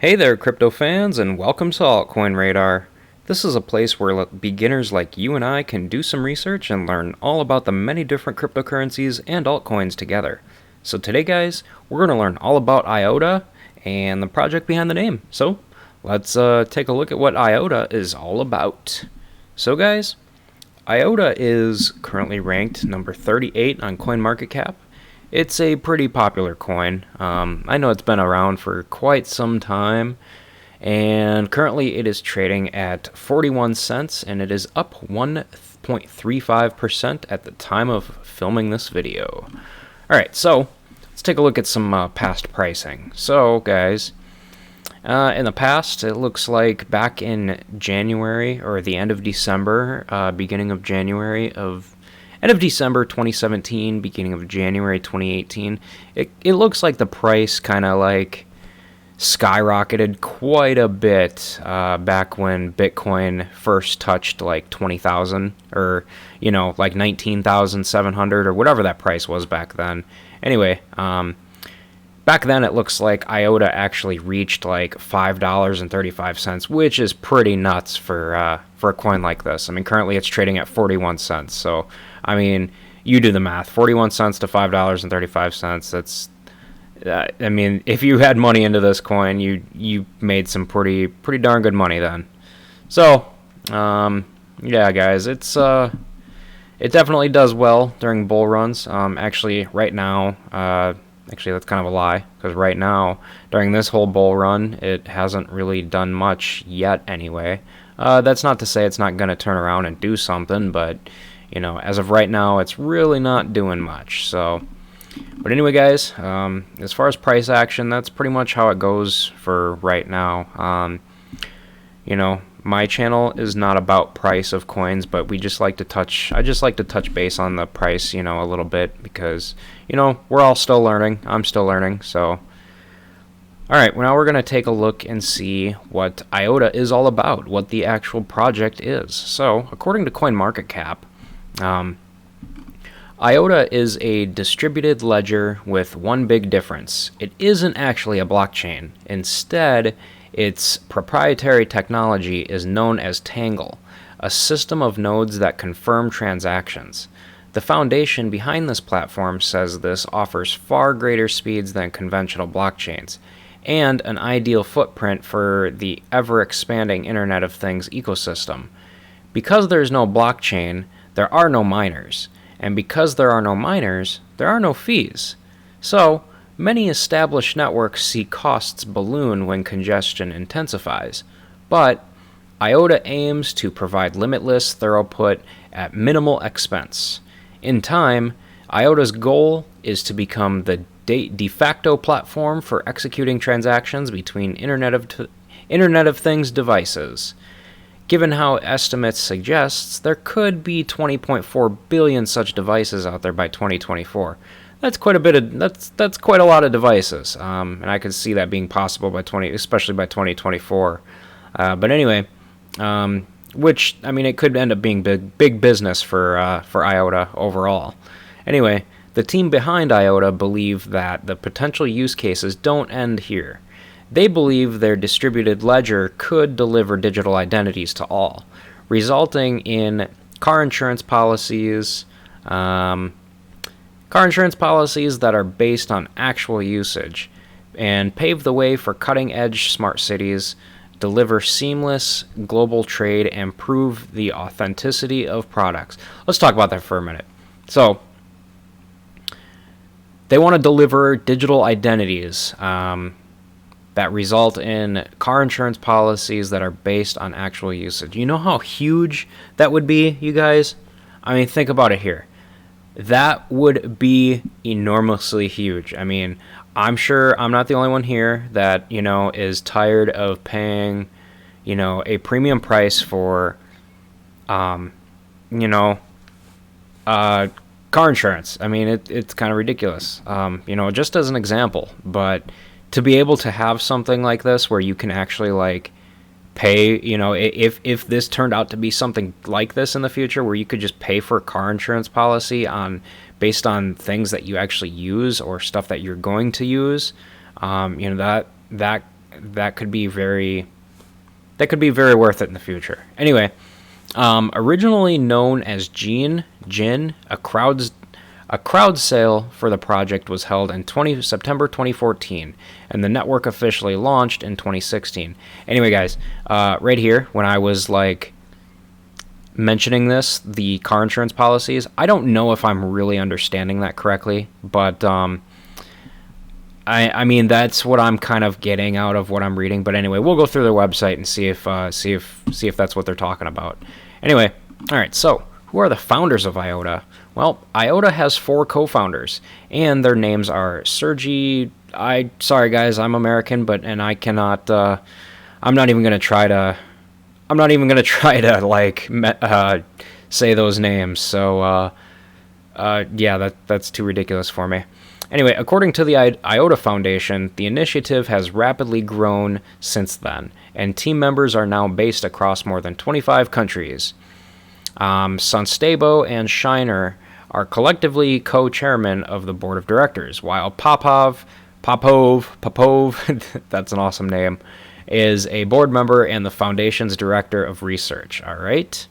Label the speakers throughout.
Speaker 1: Hey there, crypto fans, and welcome to Altcoin Radar. This is a place where beginners like you and I can do some research and learn all about the many different cryptocurrencies and altcoins together. So today, guys, we're going to learn all about IOTA and the project behind the name. So let's take a look at what IOTA is all about. So, guys, IOTA is currently ranked number 38 on CoinMarketCap. It's a pretty popular coin. I know it's been around for quite some time, and currently it is trading at 41 cents, and it is up 1.35% at the time of filming this video. Alright, so let's take a look at some past pricing. So, guys, in the past, it looks like back in January, or the end of December, beginning of January of End of December 2017, beginning of January 2018, it looks like the price kind of like skyrocketed quite a bit back when Bitcoin first touched like 20,000 or, like 19,700 or whatever that price was back then. Anyway, back then it looks like IOTA actually reached like $5.35, which is pretty nuts for a coin like this. I mean, currently it's trading at 41 cents. So, I mean, you do the math. 41 cents to $5.35. That's, I mean, if you had money into this coin, you made some pretty darn good money then. So, yeah, guys, it definitely does well during bull runs. Actually, right now, actually, that's kind of a lie, because right now, during this whole bull run, it hasn't really done much yet anyway. That's not to say it's not going to turn around and do something, but, as of right now, it's really not doing much. So, but anyway, guys, as far as price action, that's pretty much how it goes for right now. My channel is not about price of coins, but I just like to touch base on the price, a little bit, because, we're all still learning. I'm still learning, so. Alright, well, now we're going to take a look and see what IOTA is all about, what the actual project is. So, according to CoinMarketCap, IOTA is a distributed ledger with one big difference. It isn't actually a blockchain. Instead, its proprietary technology is known as Tangle, a system of nodes that confirm transactions. The foundation behind this platform says this offers far greater speeds than conventional blockchains, and an ideal footprint for the ever-expanding Internet of Things ecosystem. Because there's no blockchain, there are no miners, and because there are no miners, there are no fees. So, many established networks see costs balloon when congestion intensifies, but IOTA aims to provide limitless throughput at minimal expense. In time, IOTA's goal is to become the de facto platform for executing transactions between Internet of Things devices. Given how estimates suggests, there could be 20.4 billion such devices out there by 2024. That's quite a lot of devices, and I could see that being possible especially by 2024. But anyway, which, I mean, it could end up being big business for IOTA overall. Anyway, the team behind IOTA believe that the potential use cases don't end here. They believe their distributed ledger could deliver digital identities to all, resulting in car insurance policies that are based on actual usage, and pave the way for cutting-edge smart cities, deliver seamless global trade, and prove the authenticity of products. Let's talk about that for a minute. So, they want to deliver digital identities that result in car insurance policies that are based on actual usage. You know how huge that would be, you guys? I mean, think about it here. That would be enormously huge. I mean, I'm sure I'm not the only one here that, is tired of paying, a premium price for, car insurance. I mean, it's kind of ridiculous. Just as an example, but to be able to have something like this where you can actually like pay, if this turned out to be something like this in the future where you could just pay for a car insurance policy based on things that you actually use or stuff that you're going to use, that that could be very worth it in the future. Anyway, originally known as Jin, a crowd sale for the project was held in September 2014, and the network officially launched in 2016. Anyway, guys, right here, when I was like mentioning this, the car insurance policies, I don't know if I'm really understanding that correctly, but I mean, that's what I'm kind of getting out of what I'm reading. But anyway, we'll go through their website and see if that's what they're talking about. Anyway, all right. So, who are the founders of IOTA? Well, IOTA has 4 co-founders, and their names are Sergey. Sorry guys, I'm American, and I cannot. I'm not even gonna try to like say those names. So, yeah, that's too ridiculous for me. Anyway, according to the IOTA Foundation, the initiative has rapidly grown since then, and team members are now based across more than 25 countries. Sanstabo and Shiner are collectively co-chairmen of the board of directors, while Popov, that's an awesome name, is a board member and the foundation's director of research. All right.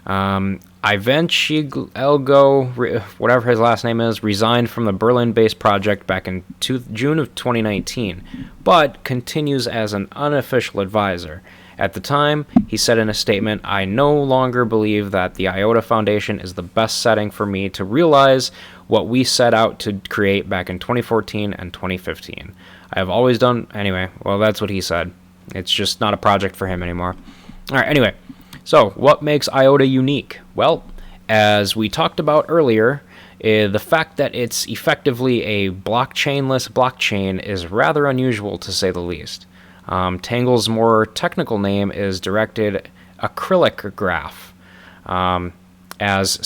Speaker 1: Ivan Shigelgo, whatever his last name is, resigned from the Berlin-based project back in June of 2019, but continues as an unofficial advisor. At the time, he said in a statement, "I no longer believe that the IOTA Foundation is the best setting for me to realize what we set out to create back in 2014 and 2015. I have always done..." Anyway, well, that's what he said. It's just not a project for him anymore. All right, anyway. So, what makes IOTA unique? Well, as we talked about earlier, the fact that it's effectively a blockchainless blockchain is rather unusual, to say the least. Tangle's more technical name is directed acrylic graph, as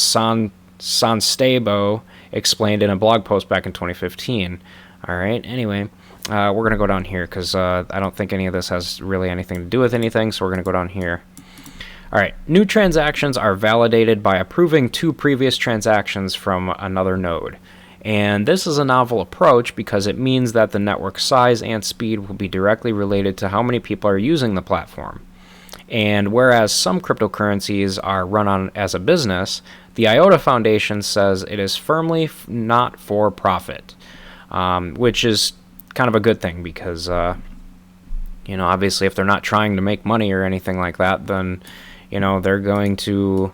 Speaker 1: Sanstabo explained in a blog post back in 2015. All right, anyway, we're going to go down here because I don't think any of this has really anything to do with anything, so we're going to go down here. All right, new transactions are validated by approving 2 previous transactions from another node. And this is a novel approach because it means that the network size and speed will be directly related to how many people are using the platform. And whereas some cryptocurrencies are run on as a business, the IOTA Foundation says it is firmly not for profit, which is kind of a good thing because, obviously if they're not trying to make money or anything like that, then they're going to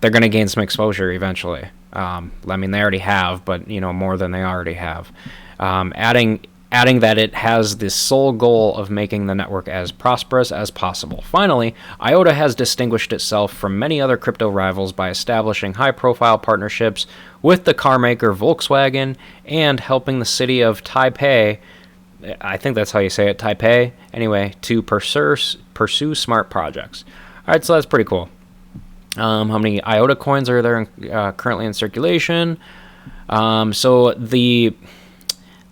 Speaker 1: gain some exposure eventually. I mean, they already have, but more than they already have. Adding that it has the sole goal of making the network as prosperous as possible. Finally, IOTA has distinguished itself from many other crypto rivals by establishing high-profile partnerships with the car maker Volkswagen and helping the city of Taipei, I think that's how you say it, Taipei, anyway, to pursue smart projects. All right, so that's pretty cool. How many IOTA coins are there currently in circulation? So the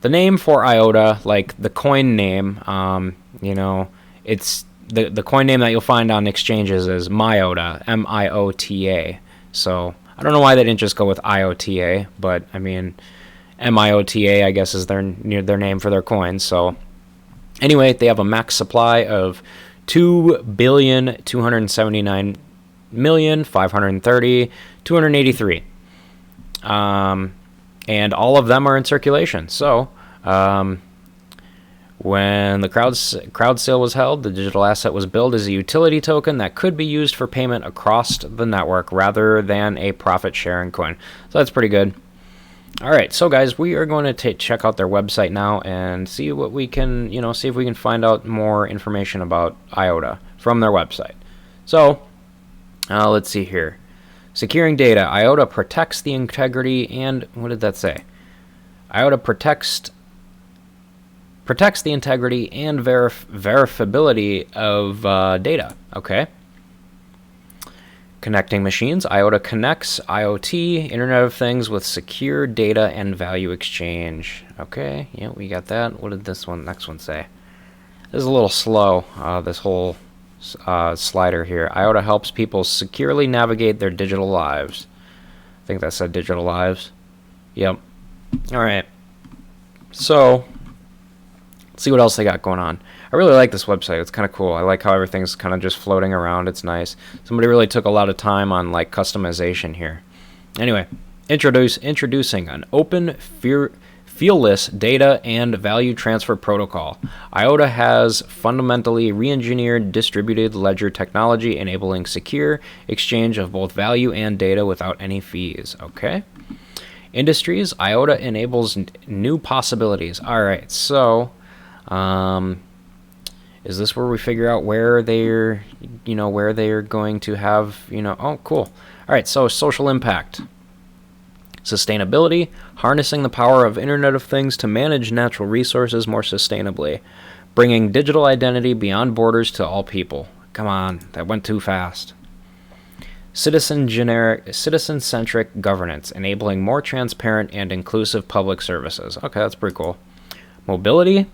Speaker 1: name for IOTA, like the coin name, it's the coin name that you'll find on exchanges is MIOTA, MIOTA. So I don't know why they didn't just go with IOTA, but I mean, MIOTA, I guess, is their name for their coins. So anyway, they have a max supply of 2,279,530,283. And all of them are in circulation. So when the crowd sale was held, the digital asset was billed as a utility token that could be used for payment across the network rather than a profit-sharing coin. So that's pretty good. All right, so guys, we are going to check out their website now and see what we can, see if we can find out more information about IOTA from their website. So let's see here. Securing data. IOTA protects the integrity and, what did that say? IOTA protects the integrity and verifiability of data. Okay. Connecting machines. IOTA connects IoT, Internet of Things, with secure data and value exchange. Okay, yeah, we got that. What did this next one say? This is a little slow, this whole slider here. IOTA helps people securely navigate their digital lives. I think that said digital lives. Yep. All right. So, let's see what else they got going on. I really like this website. It's kind of cool. I like how everything's kind of just floating around. It's nice. Somebody really took a lot of time on like customization here. Anyway, introducing an open, fearless data and value transfer protocol. IOTA has fundamentally re-engineered distributed ledger technology, enabling secure exchange of both value and data without any fees. Okay. Industries, IOTA enables new possibilities. All right, so is this where we figure out where they're going to have, oh, cool. All right, so social impact. Sustainability, harnessing the power of Internet of Things to manage natural resources more sustainably, bringing digital identity beyond borders to all people. Come on, that went too fast. Citizen-centric governance, enabling more transparent and inclusive public services. Okay, that's pretty cool. Mobility,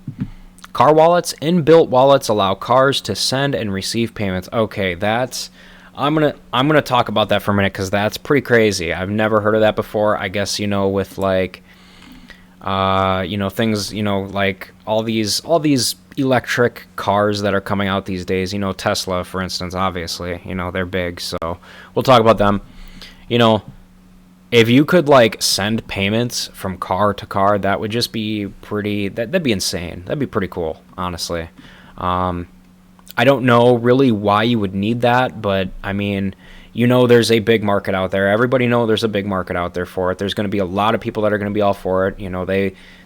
Speaker 1: car wallets, inbuilt wallets allow cars to send and receive payments. Okay, that's I'm gonna talk about that for a minute because that's pretty crazy. I've never heard of that before. I guess with like things like all these electric cars that are coming out these days. Tesla, for instance, obviously, they're big, so we'll talk about them. If you could like send payments from car to car, that would just be that'd be insane. That'd be pretty cool, honestly. I don't know really why you would need that, but I mean, there's a big market out there. Everybody knows there's a big market out there for it. There's going to be a lot of people that are going to be all for it.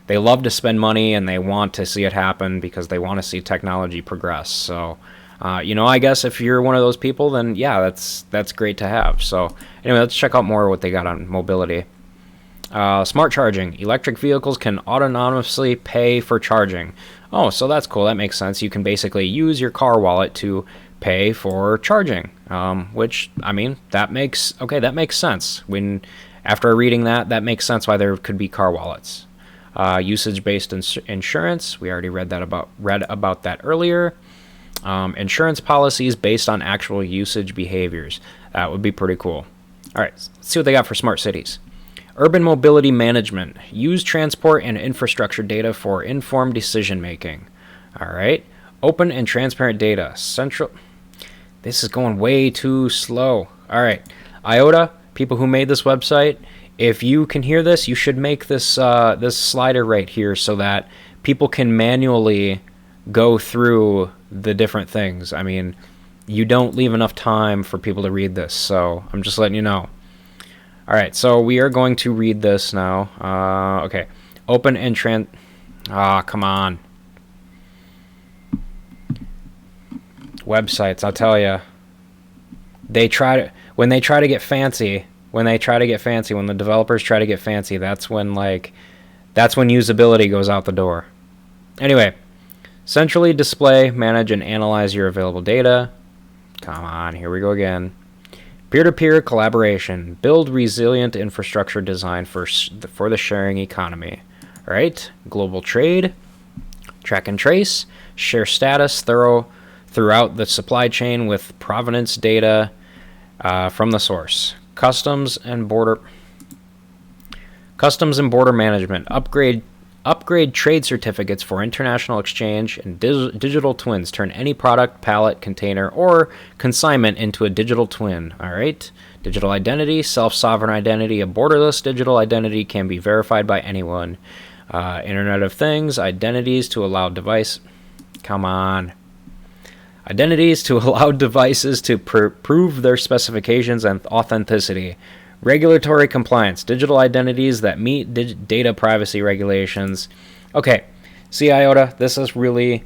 Speaker 1: They love to spend money and they want to see it happen because they want to see technology progress. So, I guess if you're one of those people, then yeah, that's great to have. So anyway, let's check out more what they got on mobility. Smart charging. Electric vehicles can autonomously pay for charging. Oh, so that's cool. That makes sense. You can basically use your car wallet to pay for charging, which, I mean, that makes sense. After reading that makes sense why there could be car wallets. Usage-based insurance. We already read about that earlier. Insurance policies based on actual usage behaviors. That would be pretty cool. All right, let's see what they got for smart cities. Urban mobility management. Use transport and infrastructure data for informed decision making. All right. Open and transparent data. Central. This is going way too slow. All right. IOTA, people who made this website, if you can hear this, you should make this this slider right here so that people can manually go through the different things. I mean, you don't leave enough time for people to read this, so I'm just letting you know. All right, so we are going to read this now. Okay, open and come on. Websites, I'll tell you. When the developers try to get fancy, that's when usability goes out the door. Anyway, centrally display, manage, and analyze your available data. Come on, here we go again. Peer-to-peer collaboration. Build resilient infrastructure design for the sharing economy. All right. Global trade. Track and trace. Share status throughout the supply chain with provenance data from the source. Customs and border management. Upgrade trade certificates for international exchange, and digital twins. Turn any product, pallet, container, or consignment into a digital twin. All right. Digital identity, self-sovereign identity. A borderless digital identity can be verified by anyone. Internet of Things, identities to allow Identities to allow devices to prove their specifications and authenticity. Regulatory compliance, digital identities that meet data privacy regulations. Okay, see, IOTA, this is really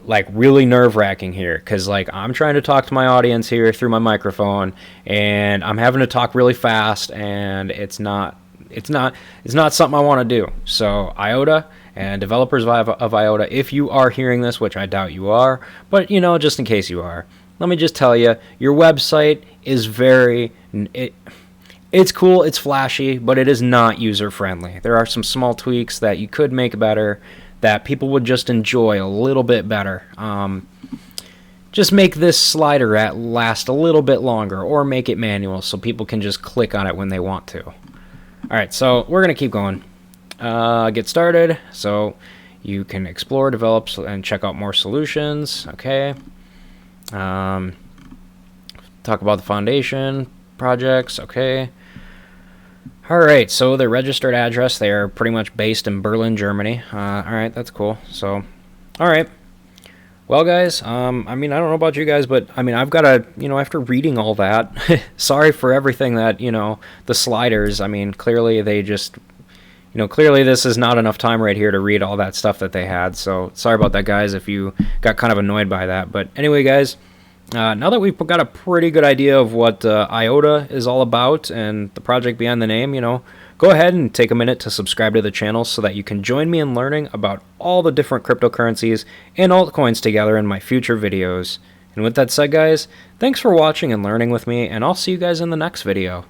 Speaker 1: nerve-wracking here because I'm trying to talk to my audience here through my microphone and I'm having to talk really fast and it's not something I want to do. So IOTA and developers of IOTA, if you are hearing this, which I doubt you are, but just in case you are, let me just tell you, your website is it's cool, it's flashy, but it is not user-friendly. There are some small tweaks that you could make better, that people would just enjoy a little bit better. Just make this slider last a little bit longer, or make it manual so people can just click on it when they want to. All right, so we're going to keep going. Get started. So You can explore, develop, and check out more solutions. Okay. Talk about the foundation projects. Okay. All right. So their registered address, they are pretty much based in Berlin, Germany. All right. That's cool. So, all right. Well, guys, I mean, I don't know about you guys, but, I mean, I've got to, after reading all that, sorry for everything that, the sliders, I mean, clearly they just, clearly this is not enough time right here to read all that stuff that they had, so sorry about that, guys, if you got kind of annoyed by that. But anyway, guys, now that we've got a pretty good idea of what IOTA is all about and the project behind the name, go ahead and take a minute to subscribe to the channel so that you can join me in learning about all the different cryptocurrencies and altcoins together in my future videos. And with that said, guys, thanks for watching and learning with me, and I'll see you guys in the next video.